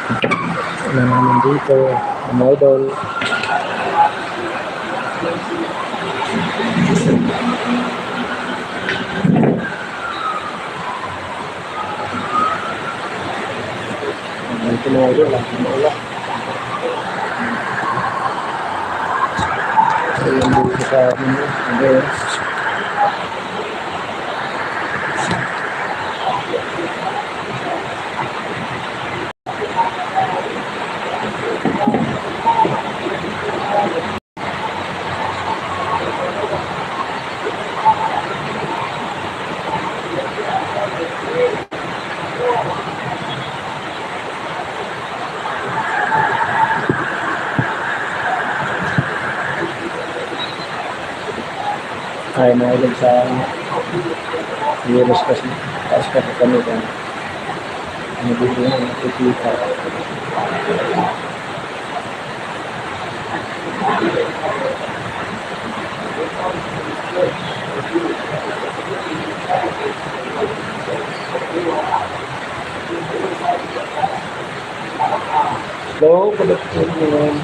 Ano naman dito, mga idol. Ito mga idol, ang kumula. Ayan dito sa amin. Ayan. Ay, mga idol sa virus kasi. Taas kasi kami kan. Ano dito yung nakikita. Hello, good afternoon.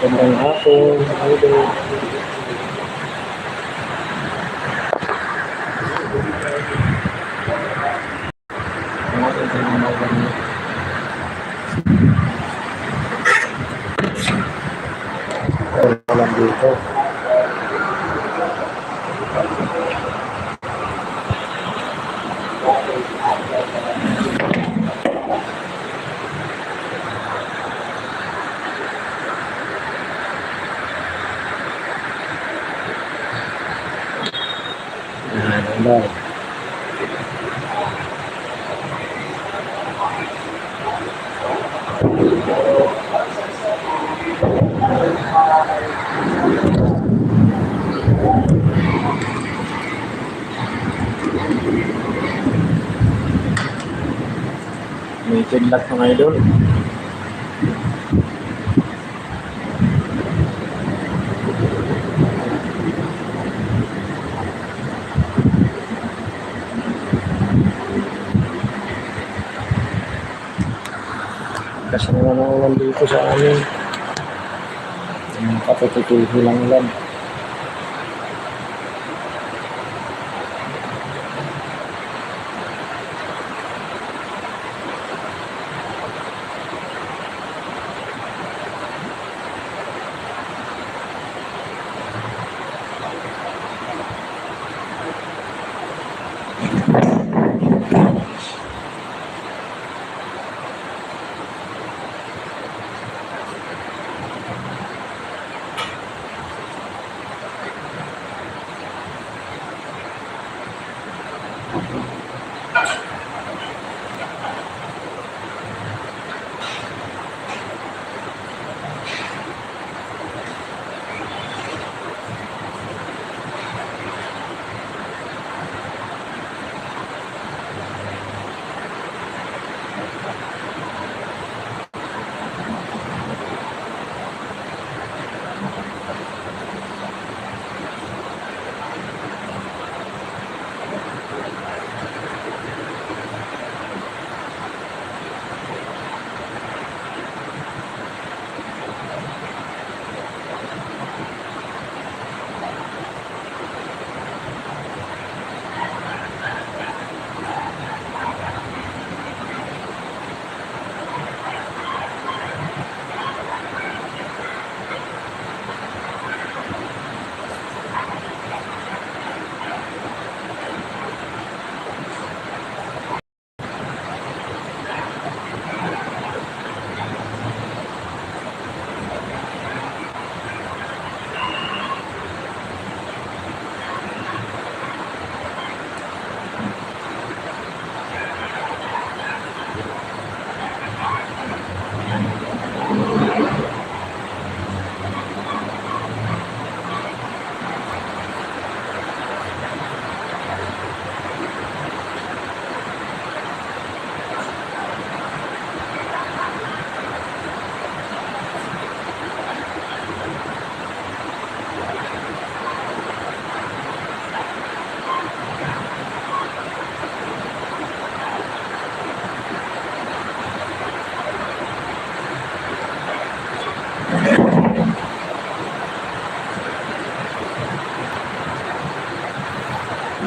Magandang hapon, idol. Walang dito. Ayan. May kidlat mga idol. Kasi naman dito sa amin. Kapatutuhi lang lang.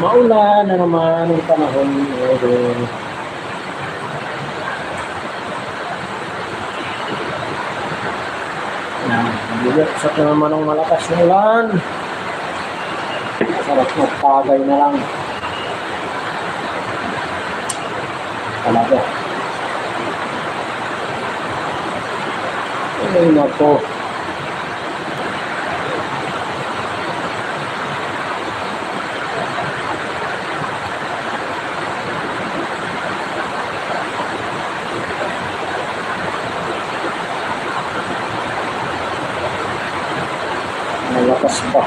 Maulan na naman ang panahon ngayon. Nagbubuksat na naman ang malakas na ulan. Sarap magpagay na lang. Talaga. Ay, nako. Malakas pa.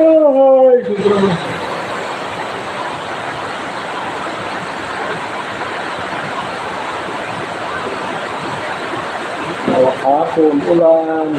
Ay, sobrang hapon, ulan.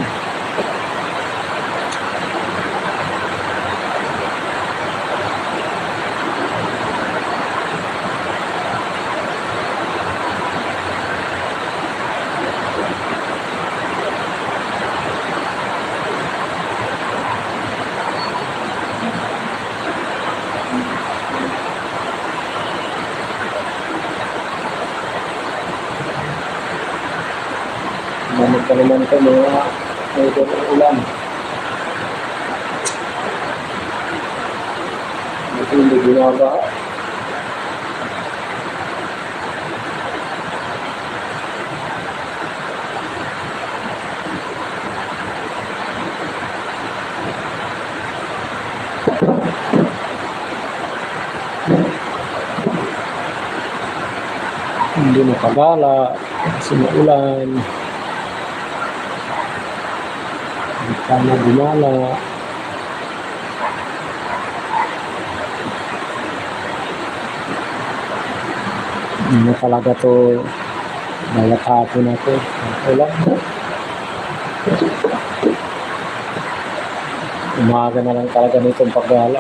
Mamit ka naman ito mga medyo ng ulan. Ito hindi ginaba. Hindi makagala kasi maulan. Hindi ka na gumala. Hindi na talaga to bayat hapon na to. Ulan. Umaga na lang talaga nitong paggala.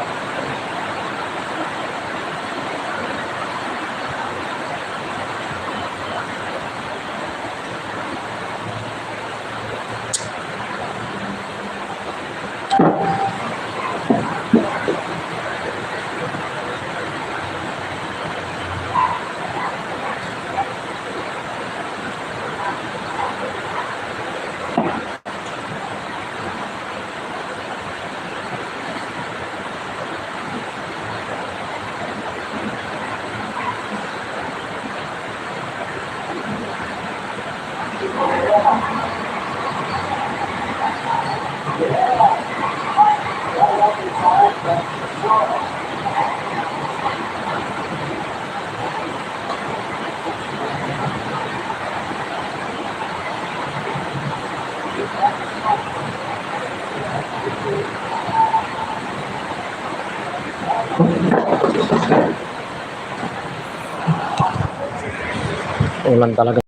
Ulan talaga.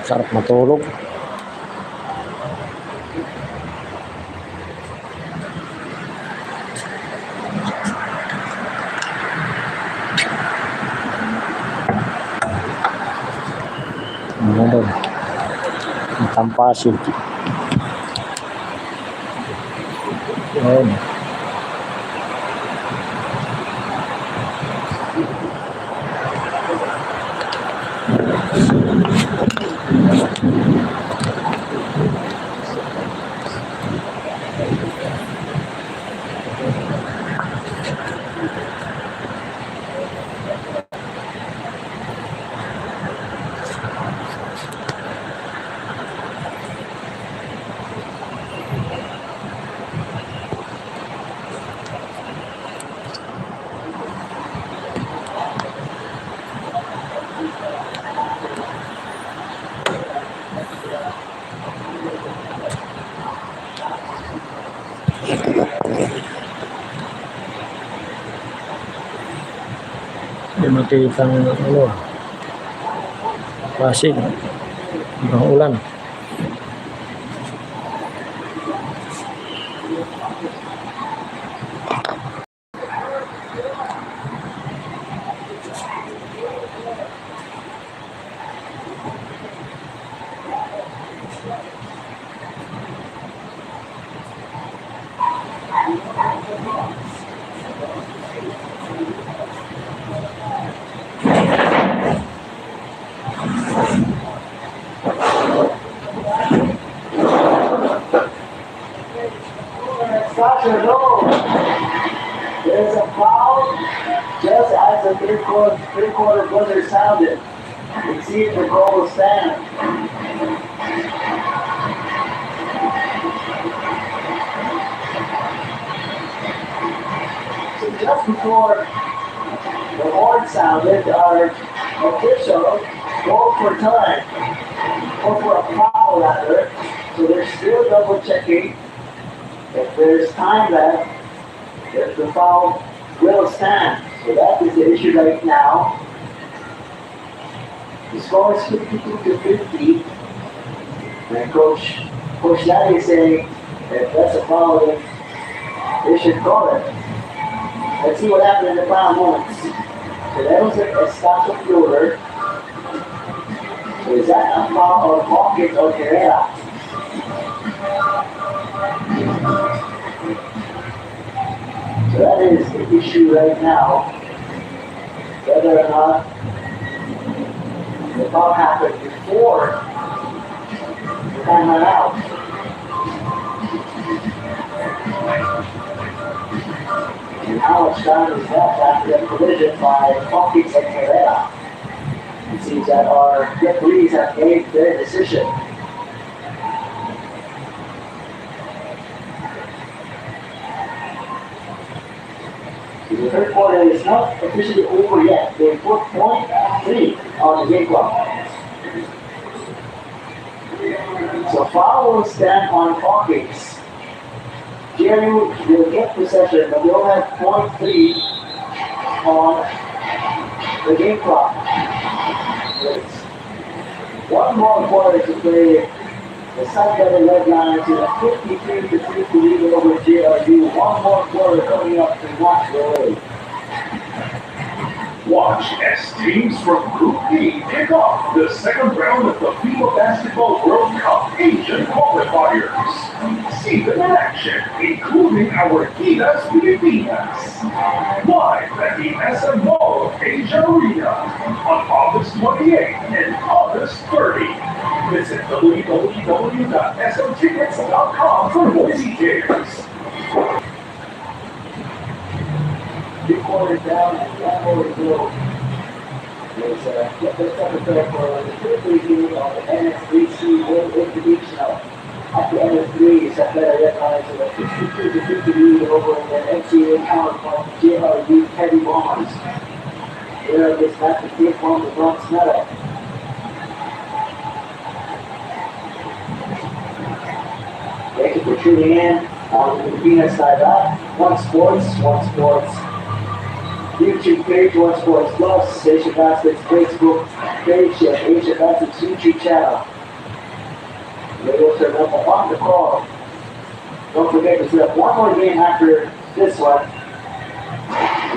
Sarap matulog. Ano daw? Tampasin. Ayan. Hindi makikita ng ano, pasig, ng ulan. There's a foul just as the three-quarter buzzer sounded. You see if the goal will stand. So just before the horn sounded, our official called for time, or for a foul rather. So they're still double checking if there's time left, if the foul will stand. So that is the issue right now. The score is 52-50. And Coach Daddy is saying if that's a foul, then they should call it. Let's see what happened in the final moments. So that was a stop of floater. So is that a foul of Hawkins or Herrera? So that is the issue right now. Whether or not the foul happened before the time ran out. And how much time is left after the collision by Hawkins and Herrera? It seems that our referees have made their decision. The third quarter is not officially over yet. They put .3 on the game clock. So foul will stand on Hawkins. Jerry will get possession, but they'll have .3 on the game clock. One more quarter to play. The Sun Devil led line to a 53-50 lead over JRU. One more quarter coming up to watch the way. Watch as teams from Group B kick off the second round of the FIBA Basketball World Cup Asian qualifiers. See them in action, including our Gilas Pilipinas. Live at the SM Mall of Asia Arena on August 28th and August 30th. Visit www.smtickets.com for more details. 3 quarters down and 1 more to go. There's a second for the third game of the NS3C World Invitational. At the end of 3, Sapeta Red Lines with a 52-50 lead over the NCAA counterpart JRU Heavy Bombers. Here this match to take home the bronze medal. Thank you for tuning in on the Pilipinas side up. One Sports. YouTube page, One Sports Plus, Asia Basket's Facebook page, and Asia Basket's YouTube channel. They will turn up on the call. Don't forget to set up one more game after this one.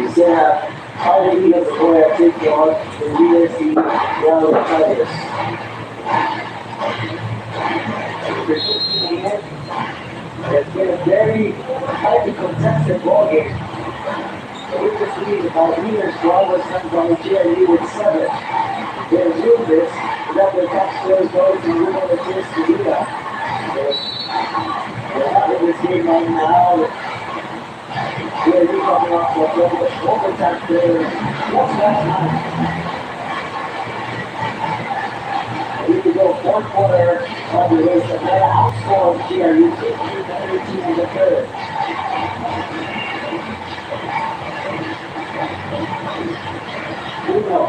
We still have Tyler Eagles before I take you on the USC Rally Tigers. It's been a very highly contested ball game. We just lead about leaders draw was done by JRU with 7. They resume this, that the top scorers go to win on the chance to do that. They're not in this game right now. JRU coming off the overtime player. What's that time? We could go fourth quarter on the race. Atlanta outscored JRU 15-18 in the third. Bruno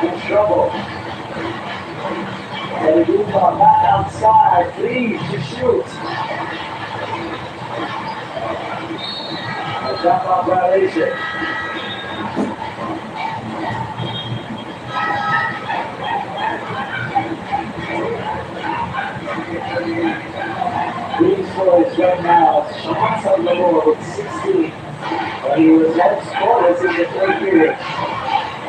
in trouble. And the ball back outside, 3 to shoot. A jump off violation. outside the ball with 16. But he was not scoreless in the third period.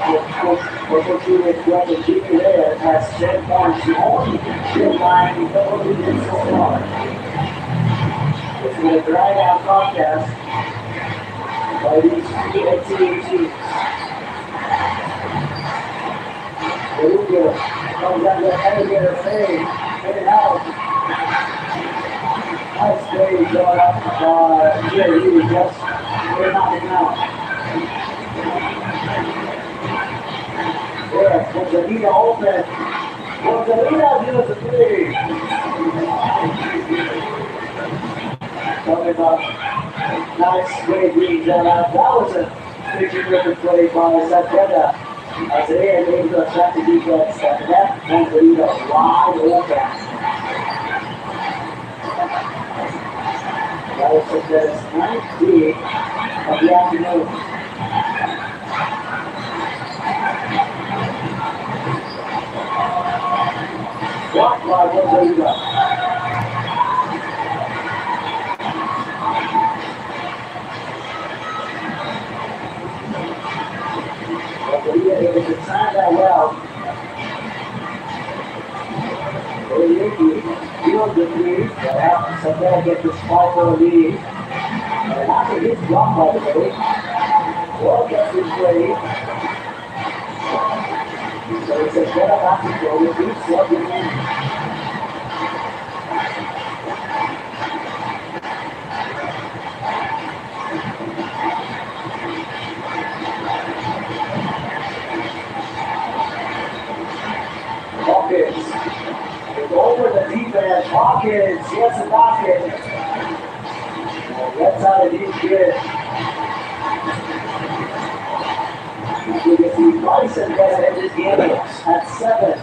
Coach Julius Weapon Jr. there has 10 points. The only deadline double digits so far. It's been a dry down contest by these two NCAA teams. Beluga comes out with elevator fade, in and out. Nice play going up by Jerry, just they're knocking out. Yes, Gonzalina open. Gonzalina gives a three. Talking about nice way being done out. That was a picture perfect play by Zapata. As they are able to attract the defense that left Gonzalina wide open. That was the ninth three of the afternoon. Blocked by Gonzalina. Gonzalina able to time that well. Field the three, but after Savannah gets this ball for a lead. And after his block, by the way, well gets his way. So it's a better basketball with each second in. Hawkins. It's over the defense. Hawkins. Yes, it's Hawkins. That's how it is good. You can see Bryson has had this game at 7.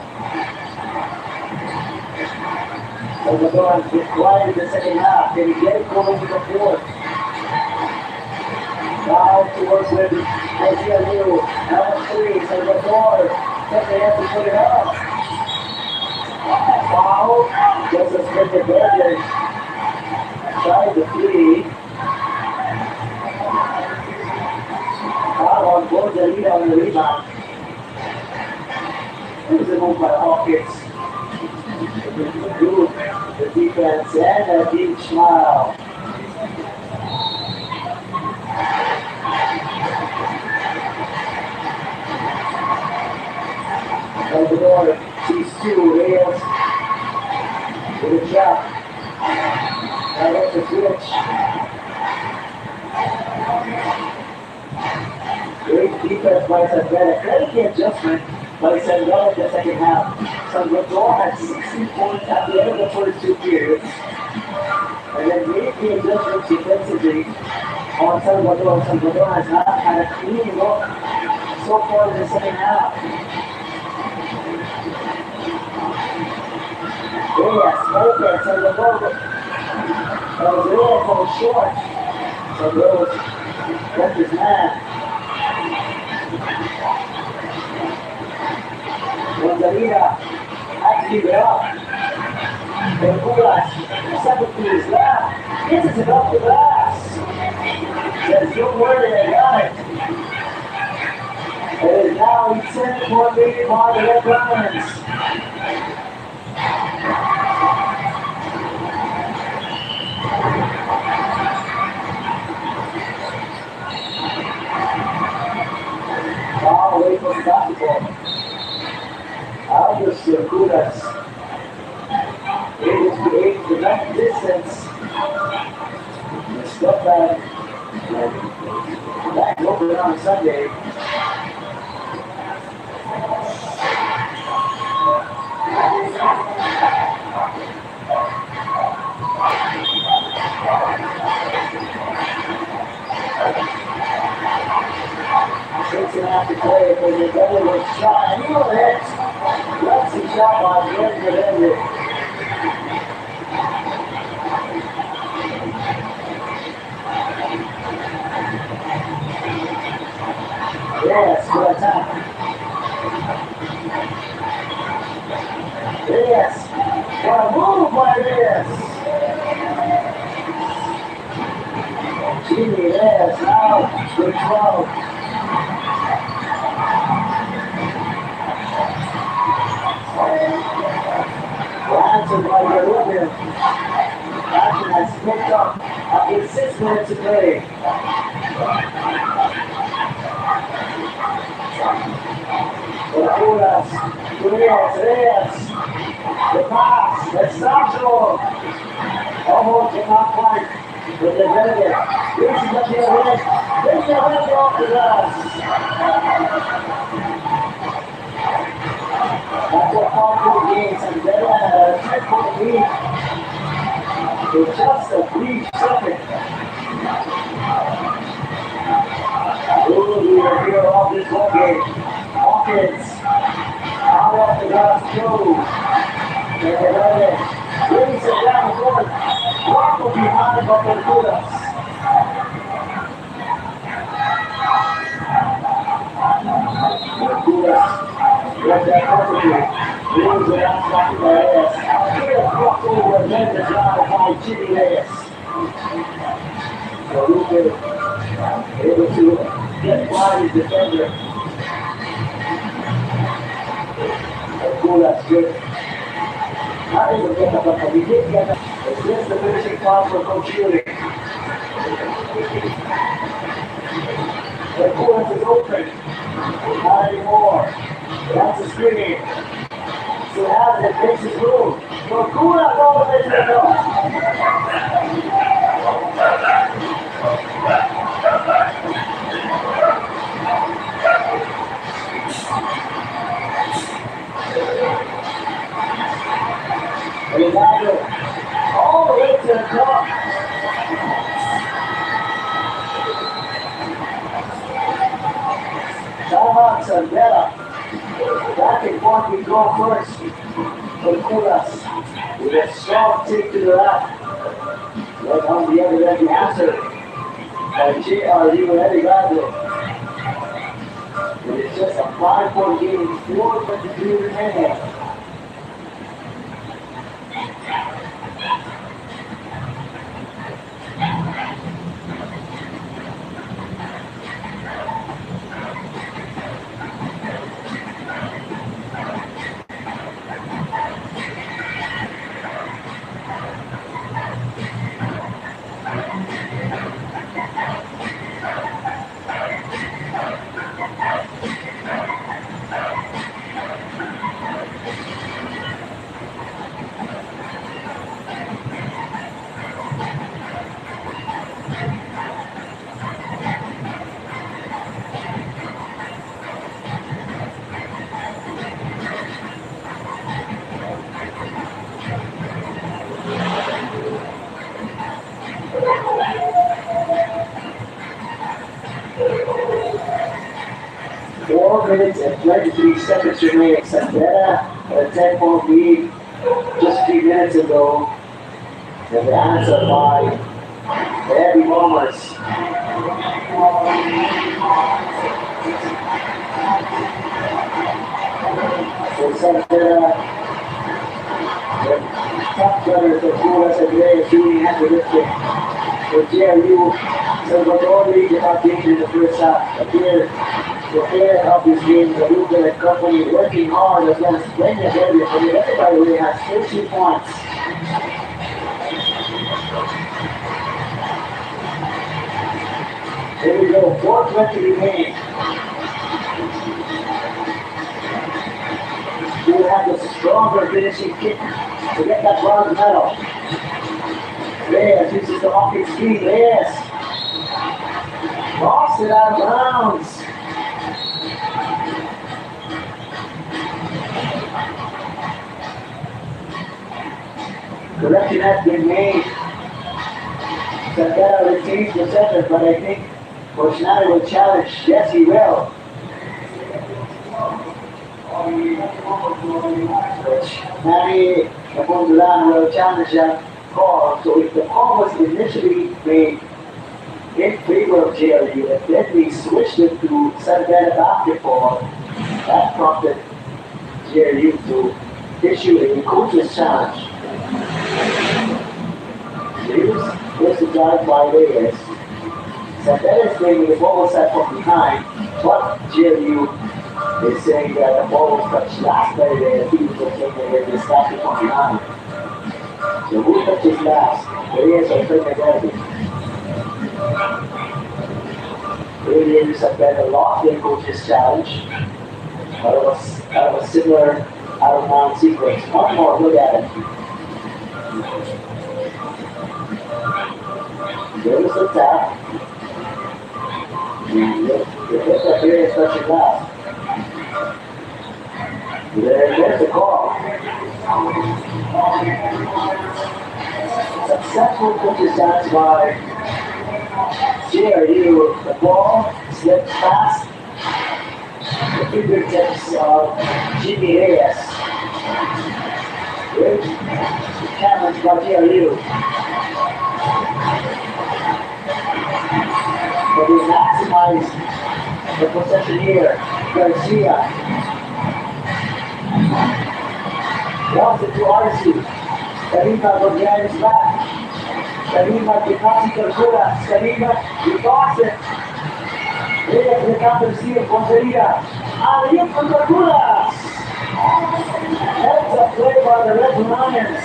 So the Dons get quiet in the second half. Can he get it going to the fourth? Now to work with Garcia Liu. Now 3. So the Dons they have to put it up. Foul. Just a split advantage. Tried the 3. Foul on Gonzalina on the rebound. It was a move by Hawkins. The defense and a deep smile. Salvador sees 2 Reyes with a shot. Right up the switch. Great defense by Savannah. Great adjustment by Savannah in the second half. Salvador had 16 points at the end of the first 2 periods. And then made the adjustments defensively on Salvador. Salvador has not had a clean look so far in the second half. Yes, open. Salvador was there for short. Salvador kept his man. Gonzalina had to give it up. And Ulas, 7 to his left. Gets it off the glass. Says, don't worry, I got it. It is now a 10-point lead by the Red Lions. Far away from the basketball. Albus Kudas able to create the enough distance. The step back open on Sunday. Cincinnati play for the double was shot. And he will hit. That's the shot by Glenn Glenn. Yes, good attack. Yes. What a move by this. Jimmy, yes, now, good 12. Ransom by Olivia. Action has picked up after 6 minutes to play. Honduras, Reyes. The pass, the stop shot. Almost cannot quite. With the delegate. This is the red. This is the red off the glass. That's what Paul gains, and then a 10-point lead. For just a brief second. Ooh, we are here off this ball game. Hawkins. Out off the glass, Joe. And the red. Brings it down the court. Rocco behind by Honduras. Honduras. There's that perfectly. Moves it out back to Reyes. Clear cross over and then the drive by Jimmy Reyes. So Luke able to get by his defender. Honduras good. Not even get up, but he did get up. It's just the finishing foul for Coach Ewing. The Honduras is open. Not anymore. That's a screen. So has it, makes his move. So Honduras all the way to the top. Ronaldo, all the way to the top. Timeout, Sandera. Back and forth we go first. Honduras with a strong kick to the left. Right on the other end, the answer by JRU Eddie Gardner. It is just a 5-point game, 4:23 remaining. Minutes and 23 seconds remaining. Sandera, a 10-point lead just a few minutes ago. And the answer by the Heavy Bombers. So Sandera, the top gunners of Honduras and Reyes shooting at the lifting. For JRU, Salvador lead about games in the first half. Appear the player of this game, the Luke and company, working hard as well as playing the area. And everybody has 13 points. There we go, 4:20 remaining. You will have the stronger finishing kick to get that bronze medal. Reyes uses the hockey screen. Reyes lost it out of bounds. Correction has been made. Sandera retains the center, but I think Fortunato will challenge. Yes, he will. Manny Abundulan will challenge that call. So if the call was initially made in favor of JLU, and then they switched it to Sandera basketball, that prompted JLU to issue a coach's challenge. Here's the drive by Reyes. So that is bringing the ball set from behind, but GLU is saying that the ball was touched last play there, he was okay and they distracted from behind. So who touches last? There is a play again. Indians have been a lot in coach's challenge. Out of a similar out of bounds sequence. One more, look at it. There was the tap. There's a period such as that. There's the call. Successful coach's challenge by JRU. The ball slipped past the fingertips of Jimmy Reyes. Good challenge by JRU. But we maximize the possession here. Garcia. Lost it to Arce. Karima goes behind his back. Karima to Kasi Calcula. Karima, he lost it. Reyes the counter steal from Karima. Alley-oop from Calcula. That's a play by the Red Lions.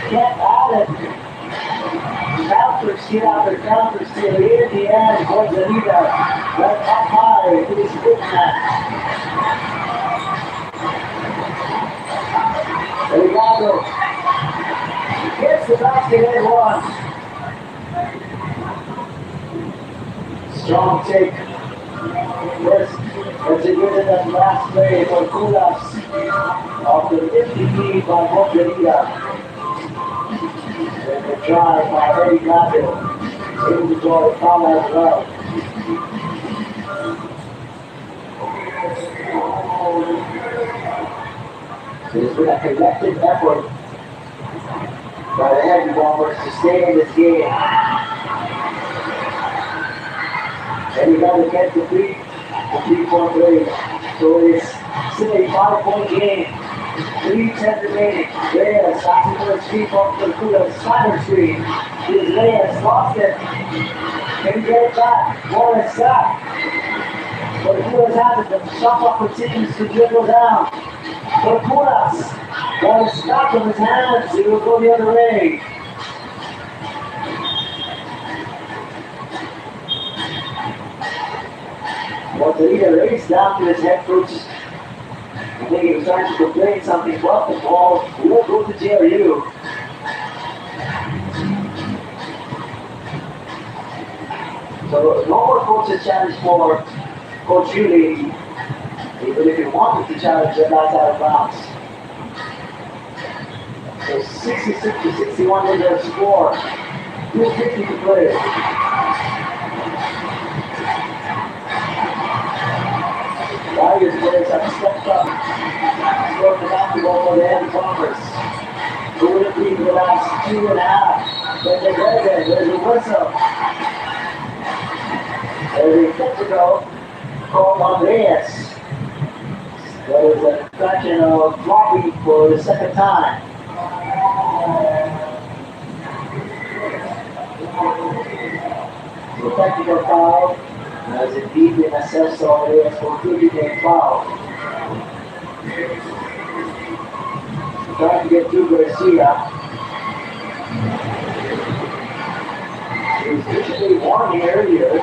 Can't add it. Counter steal after counter steal. Here in the end, Gonzalita went up high to his footmat. Delgado gets the basket and one. Strong take. First, as he did in that last play for Kulas after 50 feet by Monteria. And the try by Eddie Gado. Able to draw the foul as well. There's been a collective effort by the Heavy Bombers to stay in this game. Eddie Gado gets the 3-point lead. So it's still a 5-point game. 3:10 remaining. Reyes passing for his feet off the Kulas slider screen. Here's Reyes, lost it. Can he get it back? Ball is stopped. But the Kulas has it. The shot clock continues to dribble down. But Kulas, ball is stopped from his hands. He will go the other way. Monteria raced down to his head coach. I think he was trying to complain something, but the ball will go to JRU. So no more coach's challenge for Coach Yuli, even if he wanted to challenge the guys out of bounds. So 66 to 61 is their score. 2:50 to play. Tigers players have stepped up, scored the basketball for the Heavy Bombers. Who would it be for the last 2.5? But they read it, there's a whistle. There's a technical called on Reyes. There was an infraction of floppy for the second time. So technical foul. Has indeed been assessed already as contributing foul. Trying to get to Garcia. He was usually warning earlier.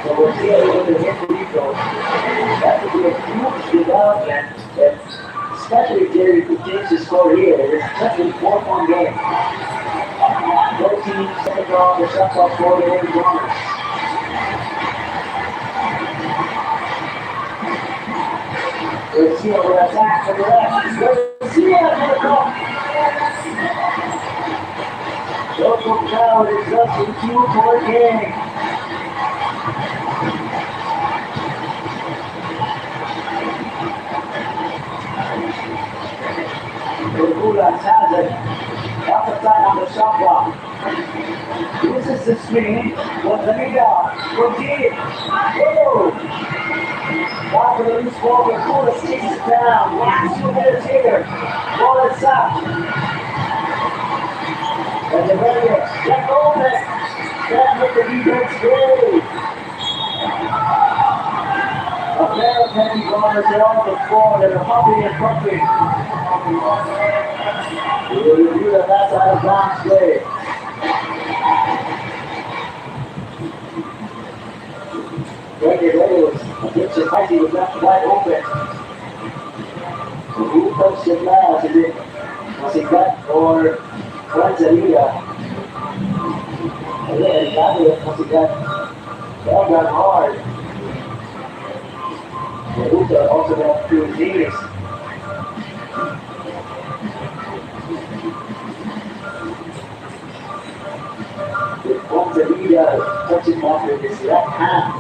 So Garcia able to hit the Rico. That would be a huge development, especially if Jerry continues to score here. It's just a 4-point game. 13 second off the shot clock for the Heavy Bombers. Garcia will attack from the left. Garcia for the cup. Local crowd is just in 2-point game. Kulas has it. Off the side on the shot clock. Uses the screen. Gonzalita. Routine. Whoa! Back for the loose ball. Kulas takes it down. Last 2 minutes here. Ball is up. And the Reyes, get open. That with the defense great. A pair of heavy runners are on the floor. They're pumping and pumping. We will review the last out of bounds play. Reggie was against the fight. He was left wide open. So who touched it last? Is it Masigat or Ranzalia? And then got it. Masigat. That got hard. And Uta also got to his knees. Ranzalia touching off with his left hand.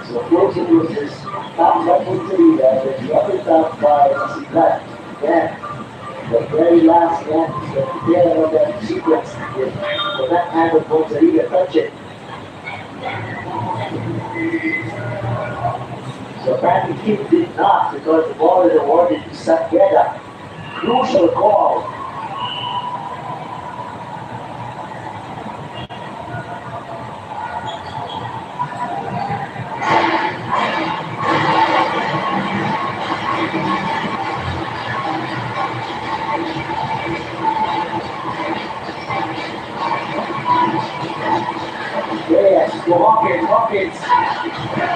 So closing with his top left with the other top by Masigat. Then the very last one, the tail of that sequence, the left hand of Gonzalez touch it. So apparently Kim did not because the ball is awarded to Saqueda. Crucial call. Yes, Hawkins.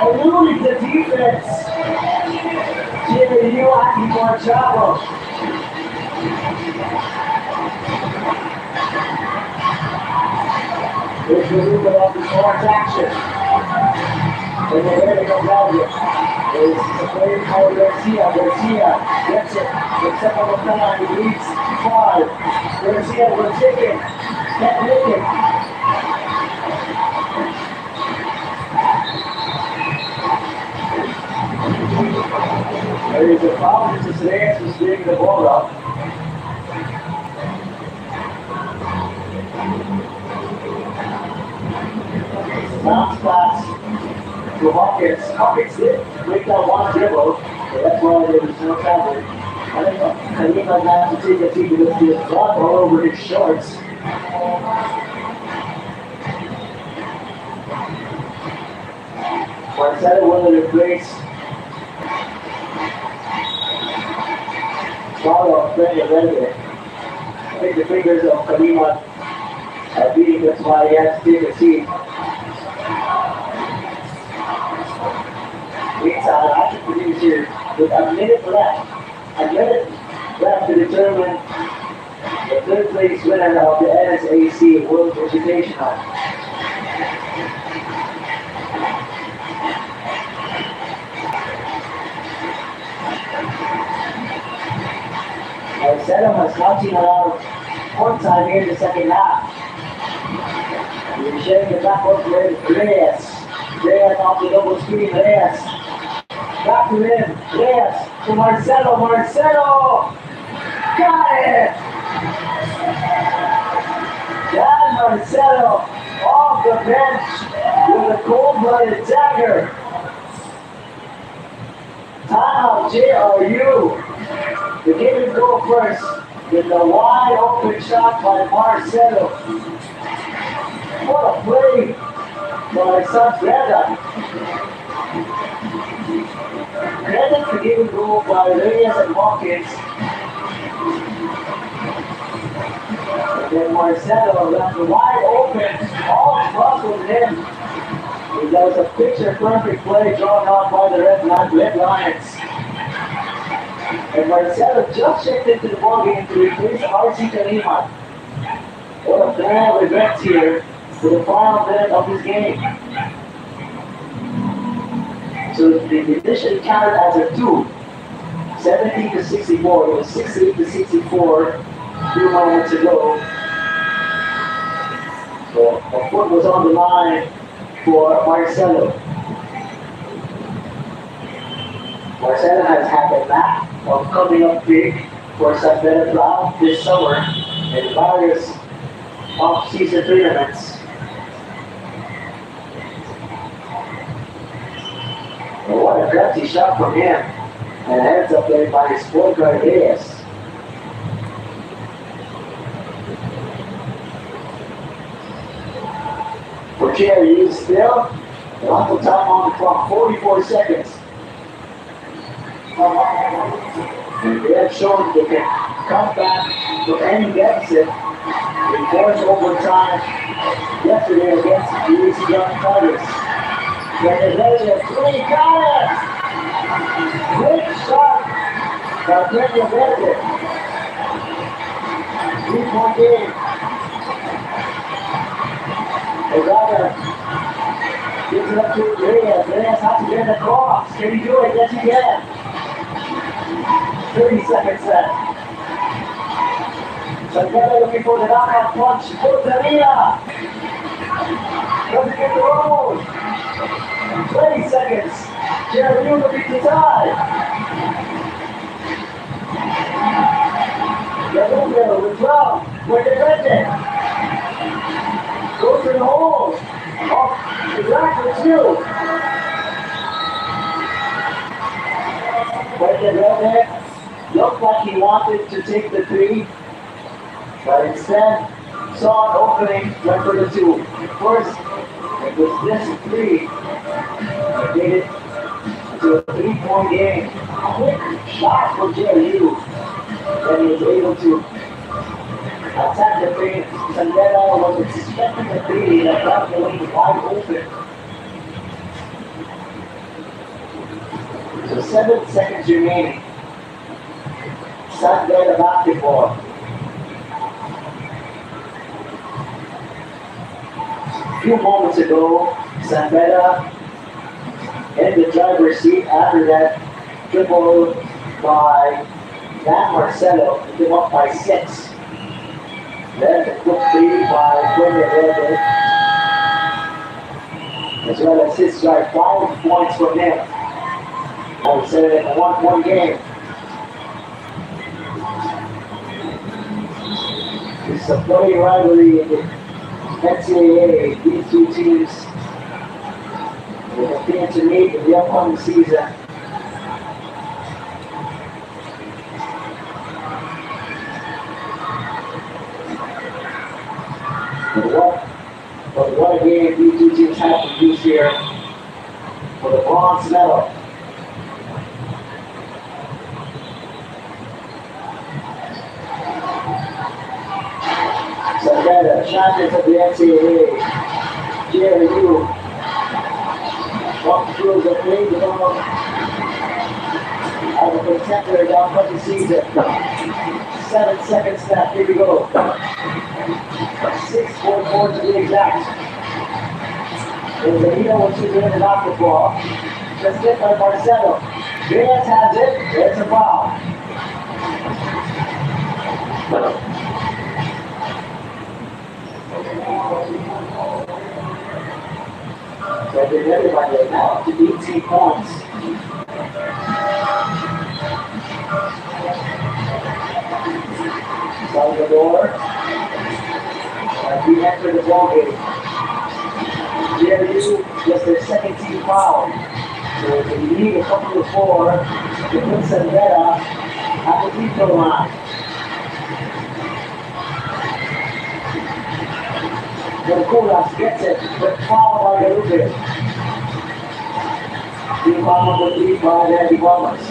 Eluding the defense. Jimmy, you asking for trouble. There's the movement of the sports action. And the way to go down here is the play for Garcia. Garcia gets it. Gets up on the line. He leads 5. Garcia will take it. Can't make it. There is a foul. It's a Reyes who's getting the ball up. Bounce pass to Hawkins. Hawkins did break that one dribble, so that's why there was no travel. I think Kalima had to take a team because he was blood all over his shorts. Marcelo will replace Paulo Verde. I think the fingers of Kalima are beating, that's why he has to take a seat. Inside, action producer with a minute left to determine the third place winner of the NSAC World Invitational. Marcelo has not seen a lot of court time here in the second half. He's sharing the back up with Reyes. Reyes off the double screen. Reyes. Back to him. Reyes to Marcelo. Marcelo! Got it! Dan Marcelo off the bench with a cold-blooded dagger. Timeout, JRU. The game go first with a wide open shot by Marcelo. What a play by Saqueda. Credit the game goal by Reyes and Hawkins. And then Marcelo left wide open. All across with him. And that was a picture-perfect play drawn out by the Red Lions. And Marcelo just checked into the ballgame to replace R.C. Kalima. What a plan of events here for the final minute of this game. So the addition counted as a 2. 17 to 64. It was 68 to 64 a few moments ago. So a foot was on the line for Marcelo. Marcelo has had a knack of coming up big for Saqueda throughout this summer in various off-season tournaments. And what a gutsy shot from him. And heads up there by his point guard Reyes. for Jerry. Still, lots of time on the clock, 44 seconds. And they have shown they can come back from any deficit. They forced overtime yesterday against the UC Young Tigers. When they're ready at 3, got it! Great shot by Kenya Verde. 3-point game. O'Donnell gives it up to Reyes. Reyes has to get across. Can he do it? Yes, he can. 30 seconds left. Santiago looking for the knockout punch. Porteria. Doesn't get the roll. 20 seconds. Jerry looking to tie. Galuga with 12. Where they ready. Goes to the hole. Off the rack with 2. Where they ready. Looked like he wanted to take the 3. But instead, saw an opening, went for the 2. First, it was this 3 that made it to a 3-point game. Quick shot for Jerry Hughes. Then he was able to attack the 3. Sandera was expecting the 3 that got the lane wide open. So 7 seconds remaining. Sandera basketball. A few moments ago, Sandera in the driver's seat after that triple by Dan Marcelo, he came up by 6. Then the quick 3 by Kenya Verde, as well as his drive, 5 points from him. I would say in a 1-point game. It's a funny rivalry in the NCAA. These two teams will continue to meet in the upcoming season. But what a game these two teams have produced here for the bronze medal. Sandera, champions of the NCAA. Jerry Hughes walked through the play zone as a contender down for the season. 7 seconds left. Here we go. 6:44 to be exact. And Benito was shooting in the basketball. Just hit by Marcelo. Reyes has it. It's a foul. So they're ready by the now to 18 points. Salvador, as we enter the ball game. Jerry, just their second team foul. So they need a couple of 4 to put Sandera at the free throw line. Verculas gets it, but fouled by Galuga. Team foul number 3 by Andy Bombers.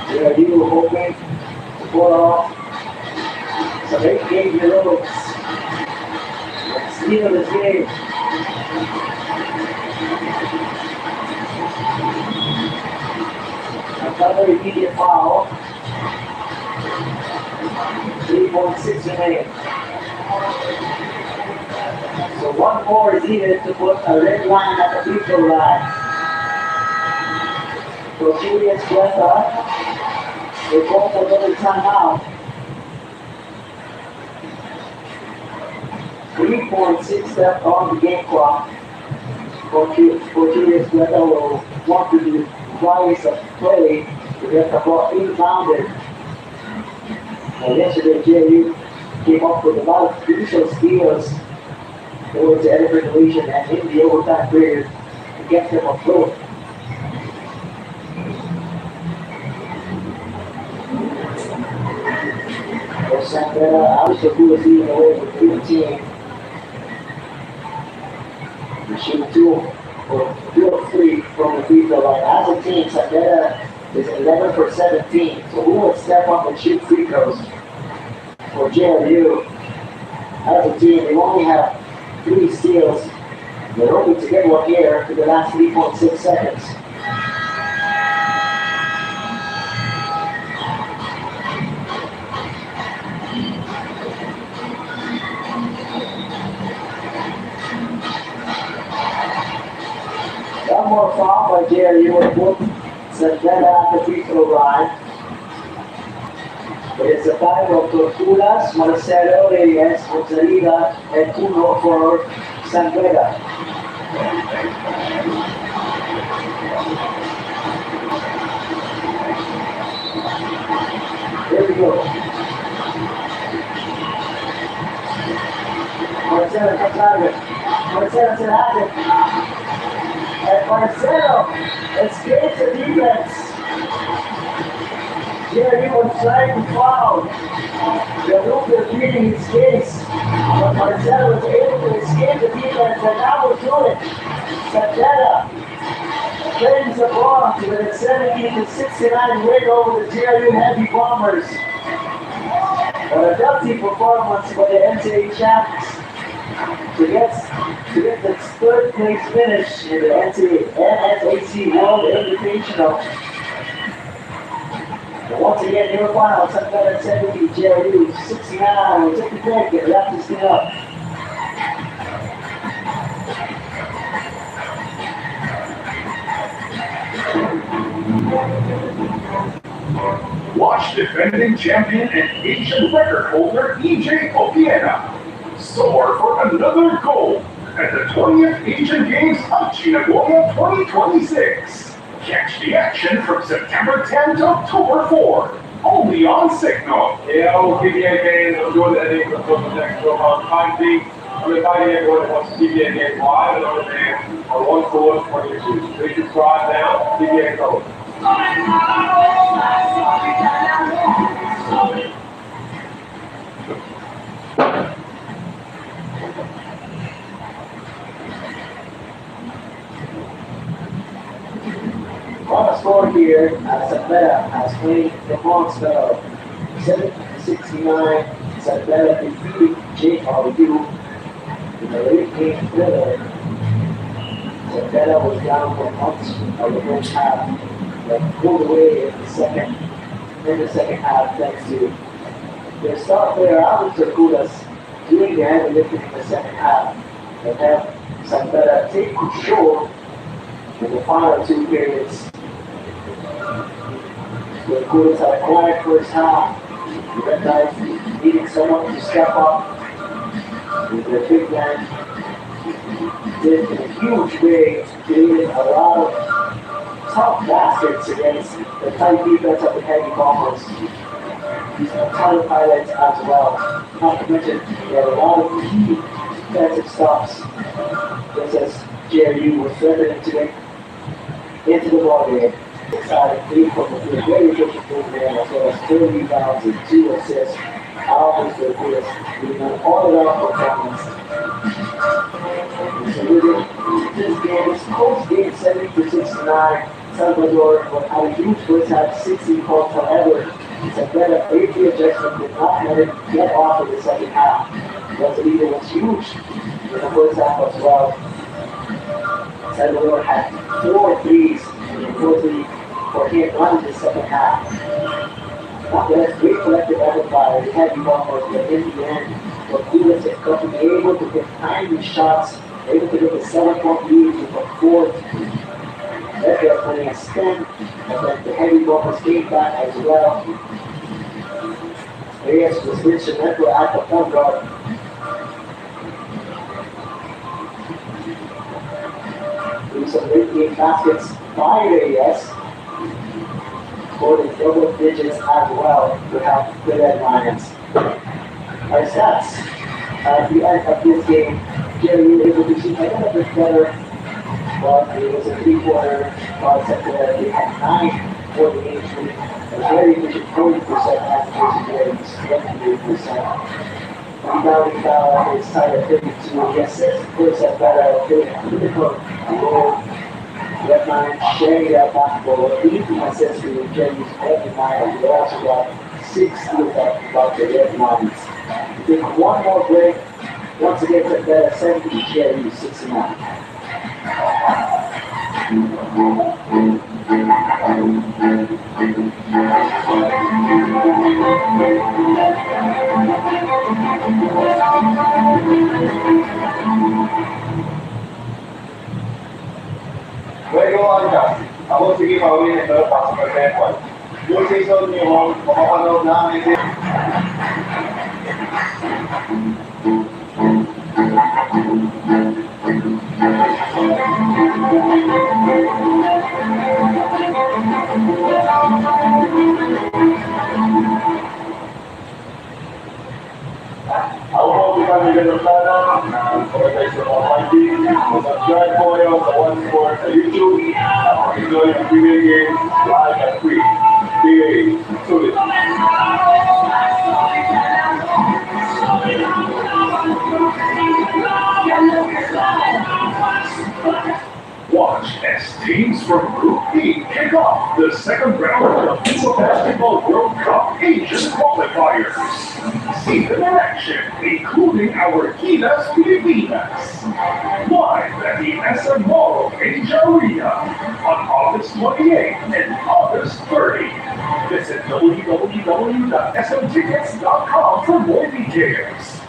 Jerry hoping to pull off some 8-game heroics. Let's steal this game. Another immediate foul. 3.6 remaining. So 1 more is needed to put a red line at the free throw line. So Julius Guetta, they go for another timeout. 3.6 left on the game clock. For Julius Guetta will want to do twice of play to get the ball inbounded. And yesterday, JU came up with a lot of crucial steals towards the end of regulation and in the overtime period to get them afloat. Santana, obviously, who was leading the way with 15. We shoot 2 of 3 from the free throw line. As a team, Santana is 11 for 17. So who would step up and shoot free throws for JMU? As a team, they only have 3 steals. They're hoping to get one here for the last 3.6 seconds. One more foul by JMU and put Santana at the free throw line. It's a time of Torturas, Marcelo Reyes, Gonzalida, and Uno for Santana. Here we go. Marcelo comes out of it. Marcelo to the habit. And Marcelo escapes the defense. Jerry was trying to foul. The roof was beating his case. But Marcelo was able to escape the defense, and now we're doing it. Santana claims the ball with a 70-69 win over the JRU Heavy Bombers. But a gutsy performance by the NCAA champs to get the third place finish in the NSAC World Invitational. And once again, in the final, Santana 70, JRU 69. We'll take the break and wrap this thing up. Watch defending champion and Asian record holder EJ Obiena soar for another gold at the 20th Asian Games of Chinagoya 2026. Catch the action from September 10 to October 4, only on Signal. Yeah, we'll keep you engaged. I'm doing that thing for the next time being. I'm inviting everyone that wants to keep you engaged live and on demand on 141 YouTube. Please subscribe now, keep you engaged. On the score here, Santana has played the Monster 70-69. Santana defeated JRU in the late game thriller. Santana was down for months of the first half, but pulled away in the second half thanks to their star player Alex Torturas doing the heavy lifting in the second half and have Santana take control in the final 2 periods. The Torturas had a quiet first half. The Knights needing someone to step up with their big man. Did in a huge way, creating a lot of tough baskets against the tight defense of the Heavy Bombers. These are ton of highlights as well. Not to mention, they had a lot of key defensive stops, just as JRU was threatening to get into the ball game. Excited 3 from the field, very efficient move there, as well as 3 rebounds and 2 assists. Always the Torturas doing an all-around performance. So this game is close game 70-69. Salvador had a huge first half, 16 points. However, Santana made the adjustment, did not let it get off in the second half. The leader was huge in the first half as well. Salvador had 4 threes, unfortunately for him, not in the second half. That's great collective effort by the Heavy Bombers, but in the end, Torturas is able to get timely shots, able to get a 7-point lead with a 4th. They're playing a stem, and then the Heavy Bombers came back as well. Reyes was instrumental at the point guard. Doing some late game baskets by Reyes. Scored in double digits as well to help the Red Lions. Our stats at the end of this game, Jerry was able to shoot a little bit better, but it was a 3-quarter ball set where they had 9 for the injury. It's very efficient, 40% application rates, 28%. Rebounding is tied at 32. He assists, of course, at better critical low red line, sharing that basketball. 18 assists to the carries every night. He also got 6 steals about the red lines. Take one more break. Once again, it's better 70 carries, 69. Luego anda, ako sige pauwi na ito, pasok ka sa yung season nyo, mapapanood namin din. Ako po kita Miguel Rosana, organization of YT. Subscribe po kayo sa One Sport sa YouTube. Enjoy ang PBA games live and free. PBA, sulit. Watch as teams from Group B kick off the second round of the FIBA Basketball World Cup Asian qualifiers. See them in action, including our Gilas Pilipinas. Live at the SM Mall Asia Arena on August 28th and August 30th. Visit www.smtickets.com for more details.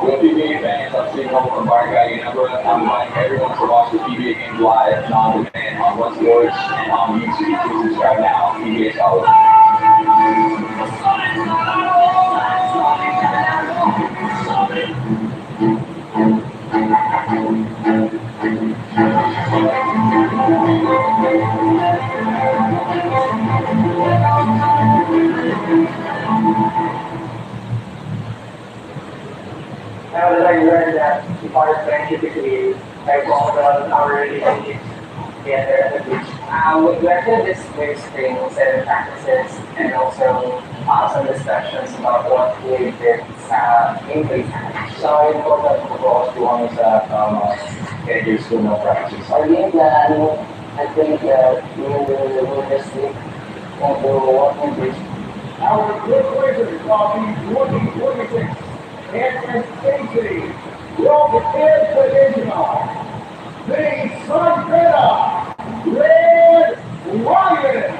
With PBA fans, I'm sitting home from Barangay number. I'm inviting everyone to watch the PBA games live and on demand on One Sports and on YouTube. Please subscribe now. PBA Solid. Now that I learned that part scientifically, I call the our relationships together at the beach. We actually just do screenings and practices and also some discussions about what we did in Greece. Sa important po po kami sa schedule school ng practice. Our game plan, I think we will just week and do what in Greece. Our good wizards are the 2026 and Stacy will begin divisional. The Sunbetta Red Lions.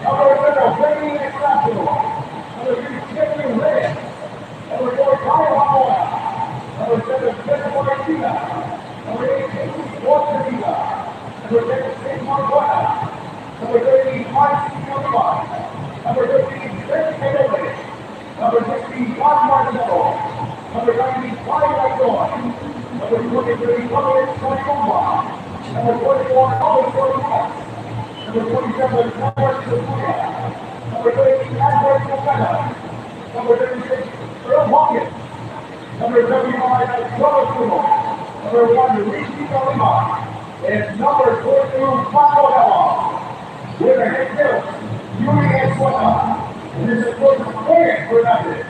Our winner, bringing exceptional. Number 3, Tiffany Red. Number 4, Kyle Number 7, Jennifer Garcia. Number 8, Casey Portavilla. Number 10, Sid Marquetta. Number 30, Mike Silva. Number 15, Rick Italy. Number 16, Juan Marcelo. Number 19, Clyde Lacroix. Number 23, Carlos Sayumba. Number 44, Alex Rodriguez. Number 47, Robert Sabuya. Number 38, Edward Capella. Number 36, Earl Hawkins. Number 75, Joe Kumo. Number 1, Ricky Kalima. And number 42, Paco Della. With a hit kill, Yuri Esqueta. And this is for the point for nothing.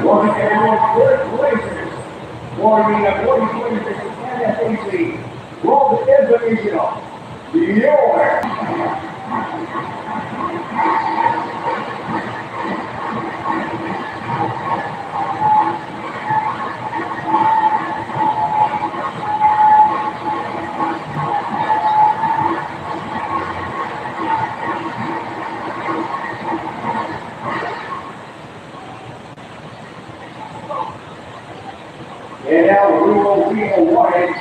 Once again, congratulations for the 2026 NFAC World Invitational. Your and now we will be awarded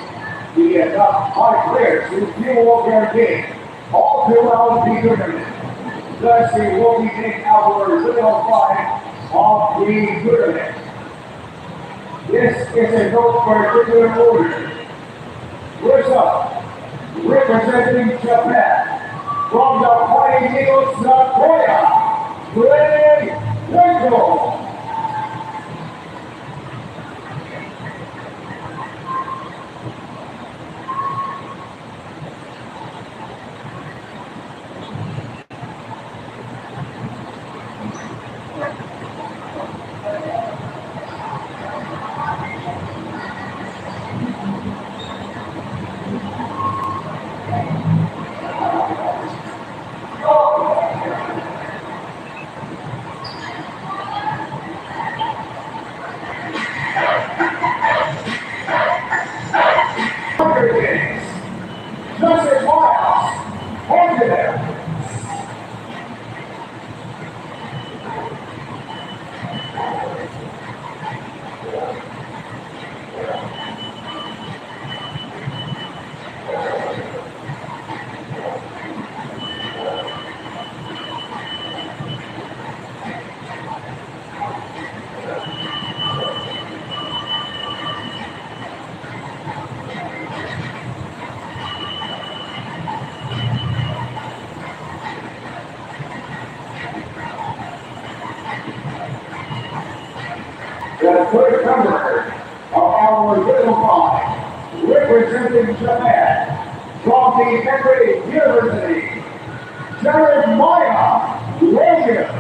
the top 5 players who fuel their game. All all throughout the tournament. Thus, we will begin our little fight of the tournament. This is a no particular order. First up, representing Japan, from the Fighting Eagles, Korea, Greg Winkle. Justin Miles, Angela. The third member of our little five, representing Japan, from the Emory University, Jeremiah Williams.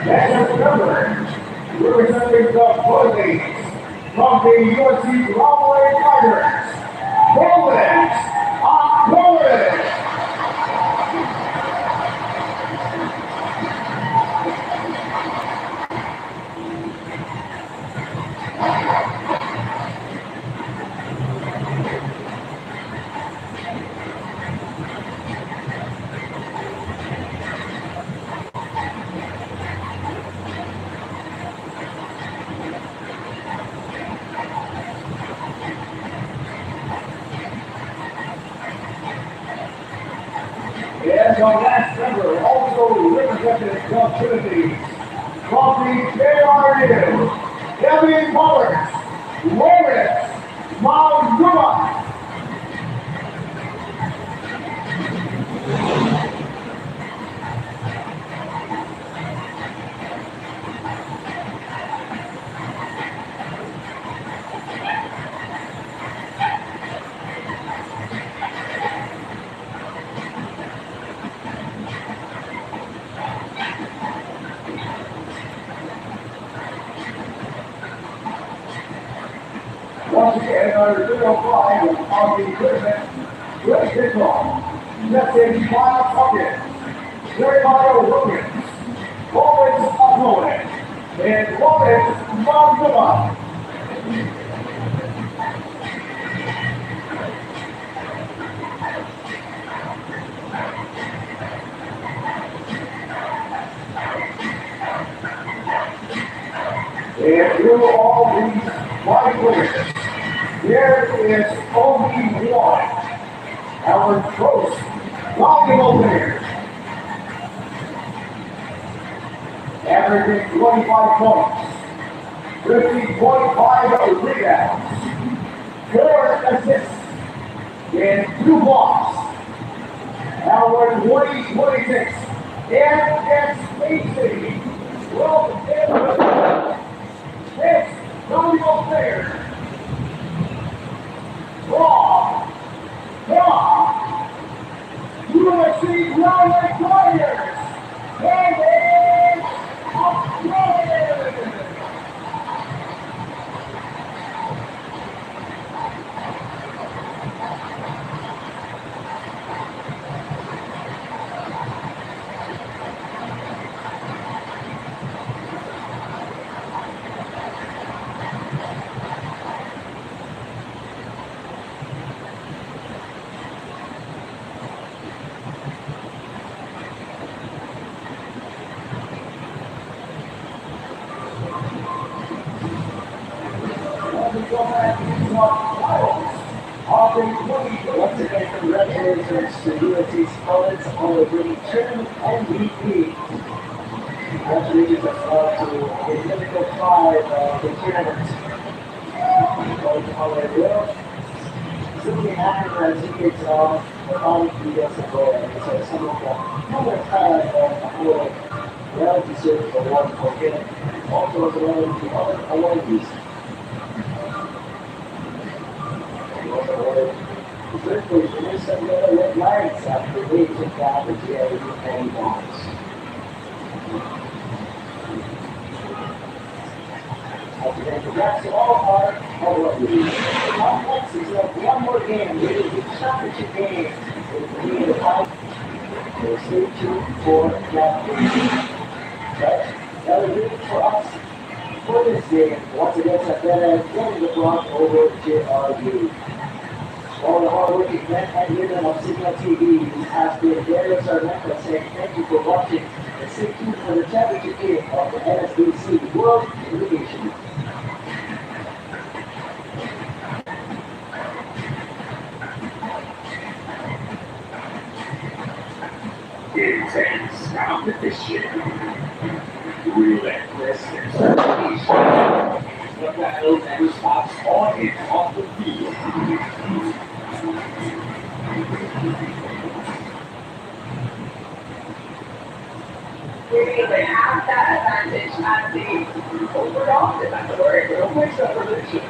Next member, representing the Bullies, from the USC Broadway Tigers, Rollins Rollins. And the last member, also representing the Trinity, from the JRU, Debbie Mullers, Lawrence Mount Yuma. Once again, our 05 of the tournament, Greg Winkle, Justin Miles Hawkins, Jeremiah Williams, Lawrence Opponent, and Lawrence Mount. And through all these white players, there is only one, our close volleyball player, averaging 25 points, 50.5 rebounds, 4 assists, and 2 blocks. Our 2026 NSAC World Championship. This volleyball player, USC Broadway Tigers, David Upton. Congratulations to USC College on the winning tournament MVP. Congratulations as well to the typical five of the tournament. Going to Howard Will. Simply after as he gets off, all he does is go and so some of the number five of the whole well-deserved award for him. Also as well as the other awardees. He was awarded the third place winners of the red lights after they took down the GA and bonds. Once again, congrats to all our awardees. Up next is one more game. It is the championship game. It will be the final. So stay tuned for that game. But that will do it for us for this game. Once again, Savannah getting the block over JRU. All the hardworking men and women of Signal TV, this has been Darius Armenta saying thank you for watching and stay tuned for the championship game of the NSBC World Invitation. Intense competition. Relentless determination. The battle never stops on and off the field. They have that advantage at the overall category. We'll make that prediction.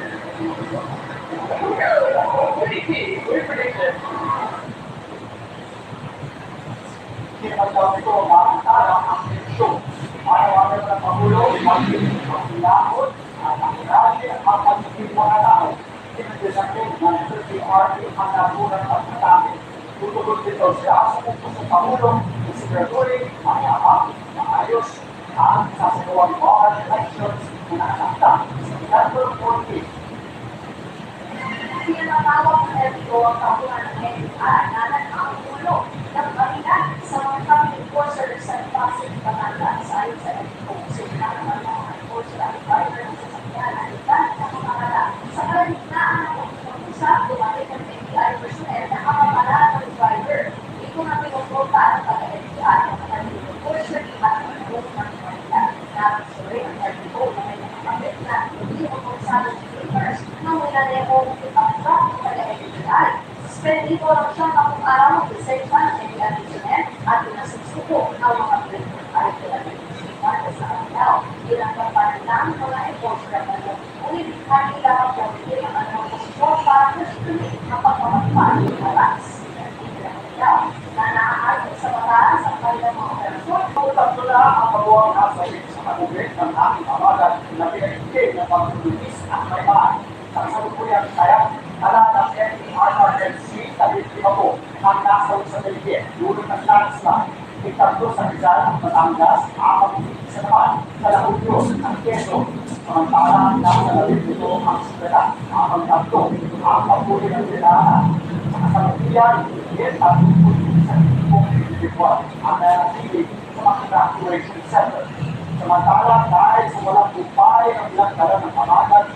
What do you think? What prediction? Kinagawin ko makakala ang tensyon. Araw-araw na Pangulo, magiging pagkilakot at ang grabe at pagiging mga tao. Kinagdasakin ng 30RP ang nabunan at matami. Tutulog dito siya sa puso sa Pangulo, si Gregory, mayaman, maayos, at sasagawang bar elections na nakakita sa December 14. Sinatawag ng LTO ang kabuhan ng NBI na nag-aangulo ng kabilan sa mga public enforcers sa Pasig, Batangas. Ayon sa LTO, sila naman mga enforcer at driver sa sakyan at ilan na pamamala. Sa kalagitnaan ng pag-usap, lumapit ng NBI personnel na kamamala ng driver. Ito na pinupunta ang taga-NBI ang mga enforcer at pag-usap ng Manila. Nakasuloy ang LTO na may nakapagit na hindi mo kung saan na minaneho ang truck ng taga-NBI. Suspendido lang siya ng araw ng lisensya ng NBI personnel at pinasusuko ng mga prison ay pinag-isipan sa Arnel. Ilang kapanan ng mga enforcer at nag-ulit at kailangan gawin ang anong posisyon para sa ng pagmamagpaan ng alas. Na naaayon sa mataas ang kanilang mga operasyon. Tatlo na ang mabuang nasa sa katubig ng aming amalan na pinag-ikig ng pagtulungis at may maan. Sa kasalukuyang sayang, ala ng NPRRMC Tabit Limapo ang nasa sa Delige, dulot ng lakas na. Itatlo sa Rizal, Batangas, apat sa naman, sa Lahudyo, ang Quezon. Samantala, nasa labit nito ang Sibera, ang tatlo, ang pagpuli ng Sibera. Sa kasalukuyan, yes, at sa tipong individual ang nanatilig sa mga evacuation center. Samantala, dahil sa walang upay ng ilang dala ng amalan,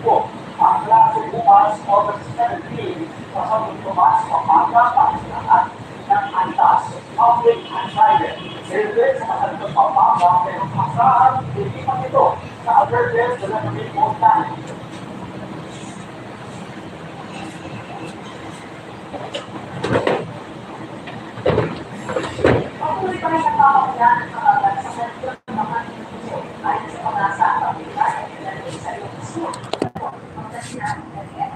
po, ang klase bukas August 17 sa San Tomas, Pampanga, Pangasinan ng Antas, public and private. Service sa San Pampanga, pero pasahan, hindi pa ito sa addresses na naging montahan. Patuloy pa rin ang pamakulan ng kabagan sa sentro ng mga institusyo ayon sa pag-asa at pag-ibigay at pinagay sa iyong school. Ang nasinan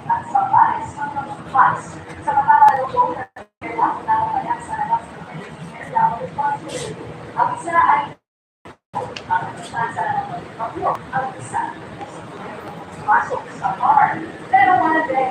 at sa pares ng mga pares. Sa matamalukong na kailangan na kaya sa labas ng kailangan ng responsibility. Ang isa ay ang responsa ng mga ang isa pasok sa bar